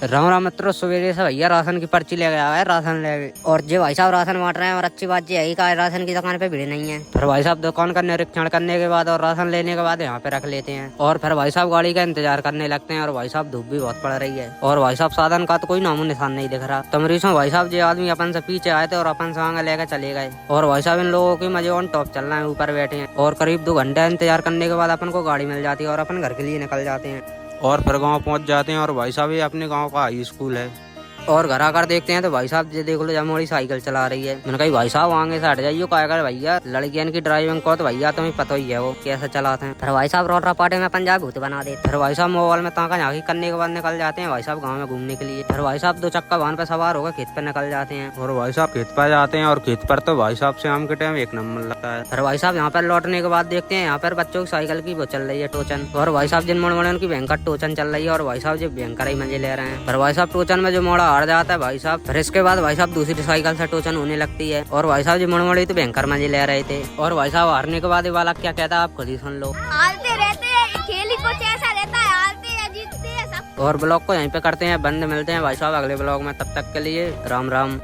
राम राम मित्रों, सवेरे से भैया राशन की पर्ची ले गया है, राशन ले गए। और जो भाई साहब राशन बांट रहे हैं, और अच्छी बात ये है कि राशन की दुकान पे भीड़ नहीं है। फिर भाई साहब दुकान का निरीक्षण करने के बाद और राशन लेने के बाद यहाँ पे रख लेते हैं। और फिर भाई साहब गाड़ी का इंतजार करने लगते हैं। और भाई साहब धूप भी बहुत पड़ रही है और भाई साहब साधन का तो कोई नामो निशान नहीं दिख रहा। तमरीसों भाई साहब जो आदमी अपन से पीछे आए थे और अपन से आगे लेकर चले गए। और भाई साहब इन लोगों की मजे ऑन टॉप चल रहा है, ऊपर बैठे हैं। और करीब 2 घंटे इंतजार करने के बाद अपन को गाड़ी मिल जाती है और अपन घर के लिए निकल जाते हैं। और फिर गाँव पहुँच जाते हैं। और भाई साहब ये अपने गाँव का हाई स्कूल है। और घर आकर देखते हैं तो भाई साहब ये देख लो, जमोड़ी साइकिल चला रही है। मैंने कहा भाई साहब आगे से हट जाइयो, क्या कर भैया, लड़कियन की ड्राइविंग को तो भैया तुम्हें पता ही है वो कैसे चलाते हैं। फिर भाई साहब रोड पाटे में पंजाब भूत बना देते। फिर भाई साहब मोबाइल में ताका झांकी करने के बाद निकल जाते हैं भाई साहब गाँव में घूमने के लिए। फिर भाई साहब 2 चक्का वाहन पे सवार होकर खेत पे निकल जाते हैं। और भाई साहब खेत पर जाते हैं और खेत पर तो भाई साहब शाम के टाइम 1 नंबर लगता है। फिर भाई साहब यहाँ पर लौटने के बाद देखते हैं यहाँ पर बच्चों की साइकिल की वो चल रही है टोचन। और भाई साहब जिन मोड़ उनकी भयंकर टोचन चल रही है। और भाई साहब जो भयंकर ही मजे ले रहे हैं। फिर भाई साहब टोचन में जो मोड़ा हार जाता है भाई साहब, फिर इसके बाद भाई साहब दूसरी साइकिल से टोचन होने लगती है। और भाई साहब जो मुड़मुड़ी तो भयंकर मजे ले रहे थे। और भाई साहब हारने के बाद ये वाला क्या कहता है आप खुद ही सुन लो। हारते रहते हैं, खेल ही कुछ ऐसा रहता है, हारते हैं जीतते हैं सब। और ब्लॉग को यहीं पे करते हैं बंद, मिलते हैं भाई साहब अगले ब्लॉग में, तब तक के लिए राम राम।